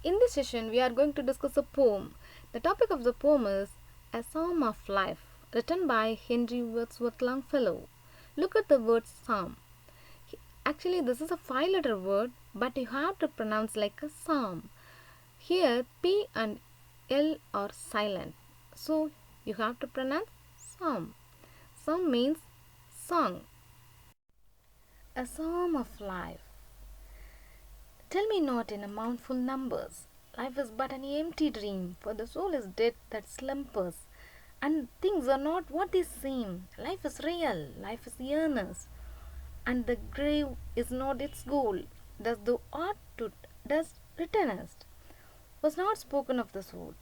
In this session, we are going to discuss a poem. The topic of the poem is A Psalm of Life, written by Henry Wordsworth Longfellow. Look at the word psalm. Actually, this is a five-letter word, but you have to pronounce like a psalm. Here, P and L are silent, so you have to pronounce psalm. Psalm means song. A psalm of life. Tell me not in a mouthful numbers. Life is but an empty dream, for the soul is dead that slumbers. And things are not what they seem. Life is real, life is earnest, and the grave is not its goal. Thus thou art to dust returnest. Was not spoken of the soul.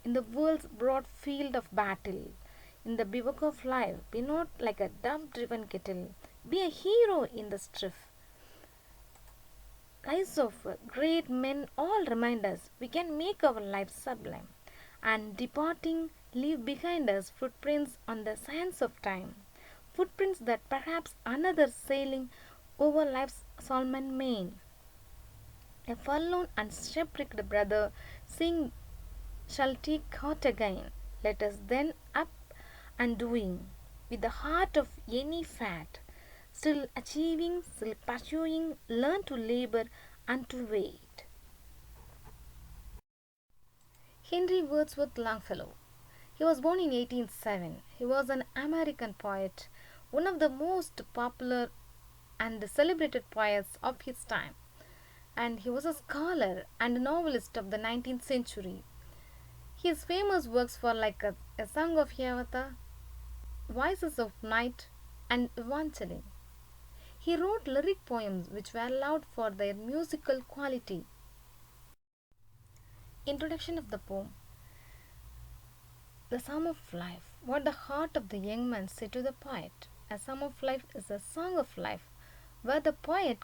In the world's broad field of battle, in the bivouac of life, be not like a dumb driven kettle. Be a hero in the strife. Lives of great men all remind us we can make our lives sublime, and departing leave behind us footprints on the sands of time, footprints that perhaps another sailing over life's solemn main, a forlorn and shipwrecked brother, seeing shall take heart again. Let us then up and doing, with the heart of any fat, still achieving, still pursuing, learn to labor and to wait. Henry Wordsworth Longfellow. He was born in 1807. He was an American poet, one of the most popular and celebrated poets of his time, and he was a scholar and novelist of the 19th century. His famous works were like a Song of Hiawatha, Voices of Night, and Evangeline. He wrote lyric poems which were loved for their musical quality. Introduction of the poem. The Psalm of Life. What the heart of the young man said to the poet. A Psalm of Life is a song of life, where the poet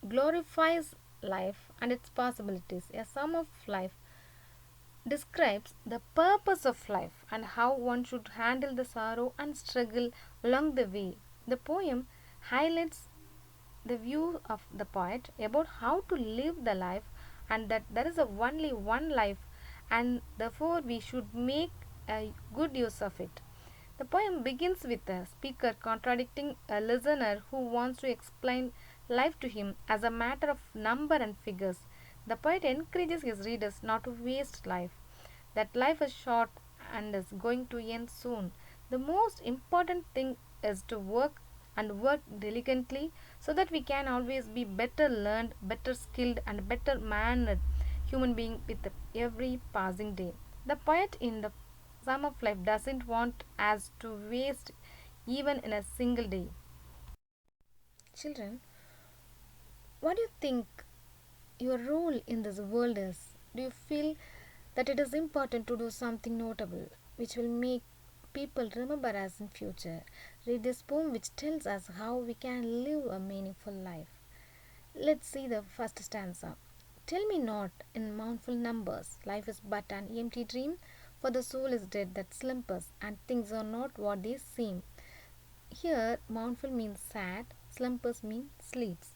glorifies life and its possibilities. A Psalm of Life describes the purpose of life and how one should handle the sorrow and struggle along the way. The poem highlights the view of the poet about how to live the life, and that there is only one life, and therefore we should make a good use of it. The poem begins with a speaker contradicting a listener who wants to explain life to him as a matter of number and figures. The poet encourages his readers not to waste life, that life is short and is going to end soon. The most important thing is to work and work diligently, so that we can always be better learned, better skilled, and better mannered human being with every passing day. The poet in the Psalm of Life doesn't want us to waste even in a single day. Children, what do you think your role in this world is? Do you feel that it is important to do something notable which will make people remember us in future? Read this poem which tells us how we can live a meaningful life. Let's see the first stanza. Tell me not in mournful numbers, life is but an empty dream, for the soul is dead that slumbers, and things are not what they seem. Here, mournful means sad, slumbers mean sleeps.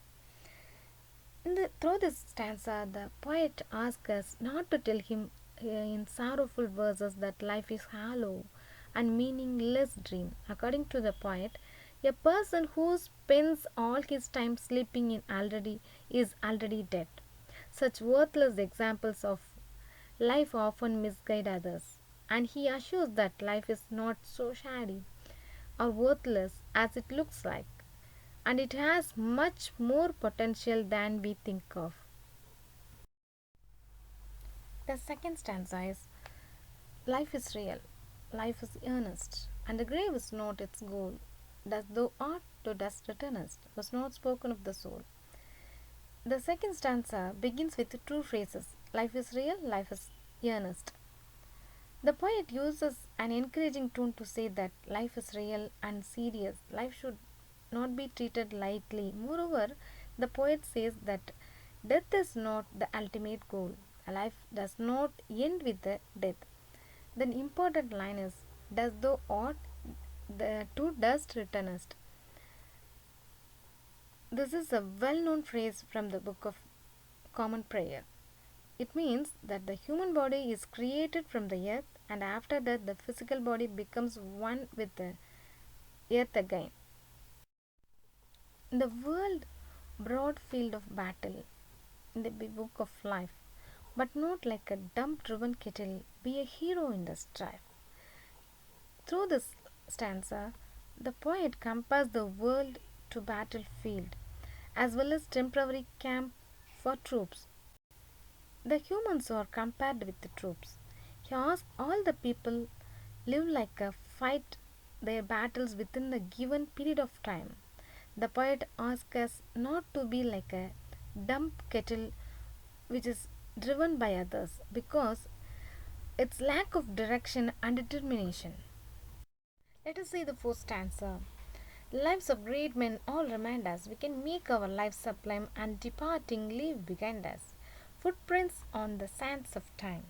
Through this stanza, the poet asks us not to tell him in sorrowful verses that life is hollow and meaningless dream. According to the poet, a person who spends all his time sleeping is already dead. Such worthless examples of life often misguide others, and he assures that life is not so shabby or worthless as it looks like, and it has much more potential than we think of. The second stanza is life is real, life is earnest, and the grave is not its goal. Thus thou art to dust returnest was not spoken of the soul. The second stanza begins with two phrases: life is real, life is earnest. The poet uses an encouraging tone to say that life is real and serious. Life should not be treated lightly. Moreover, the poet says that death is not the ultimate goal. Life does not end with the death. The important line is, "Does thou art the to dust returnest." This is a well-known phrase from the Book of Common Prayer. It means that the human body is created from the earth, and after that, the physical body becomes one with the earth again. The world broad field of battle in the book of life, but not like a dump driven kettle, be a hero in the strife. Through this stanza, the poet compares the world to battlefield as well as temporary camp for troops. The humans are compared with the troops. He asks all the people live like a fight their battles within the given period of time. The poet asks us not to be like a dump kettle which is driven by others because its lack of direction and determination. Let us see the fourth stanza. Lives of great men all remind us we can make our lives sublime and departing leave behind us footprints on the sands of time.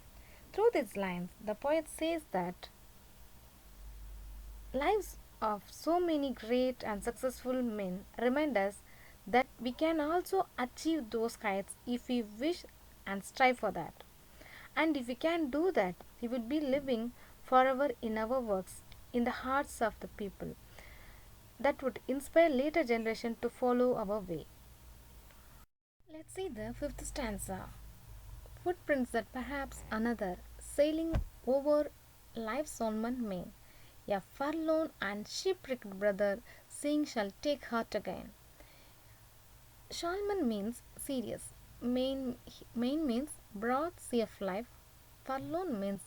Through these lines, the poet says that lives of so many great and successful men remind us that we can also achieve those heights if we wish and strive for that. And if we can do that, we will be living forever in our works, in the hearts of the people that would inspire later generation to follow our way. Let's see the fifth stanza. Footprints that perhaps another sailing over life's almond main. A forlorn and shipwrecked brother saying shall take heart again. Shalman means serious. Main means broad sea of life. Forlorn means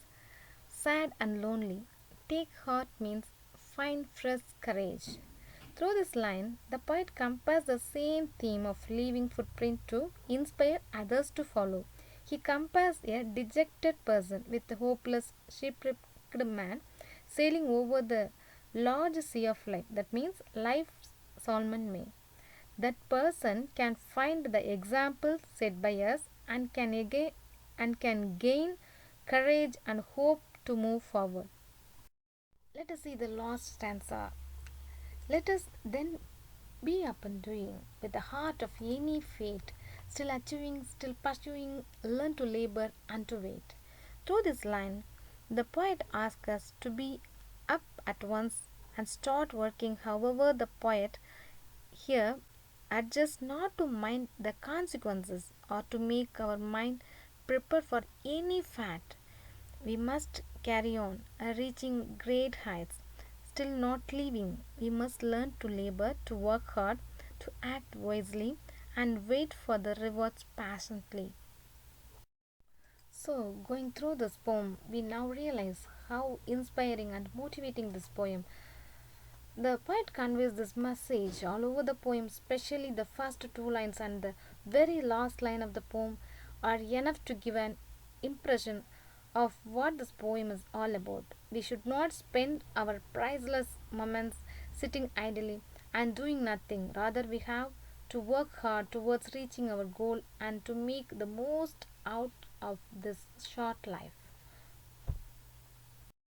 sad and lonely. Take heart means find fresh courage. Through this line, the poet compares the same theme of leaving footprint to inspire others to follow. He compares a dejected person with a hopeless, shipwrecked man sailing over the large sea of life. That means life's Solomon May. That person can find the example set by us and can gain courage and hope to move forward. Let us see the last stanza. Let us then be up and doing with the heart of any fate, still achieving, still pursuing, learn to labor and to wait. Through this line, the poet asks us to be up at once and start working. However, the poet here adjusts not to mind the consequences or to make our mind prepare for any fate. We must carry on, reaching great heights, still not leaving. We must learn to labor, to work hard, to act wisely, and wait for the rewards patiently. So, going through this poem, we now realize how inspiring and motivating this poem. The poet conveys this message all over the poem, especially the first two lines and the very last line of the poem are enough to give an impression of what this poem is all about. We should not spend our priceless moments sitting idly and doing nothing. Rather, we have to work hard towards reaching our goal and to make the most out of this short life.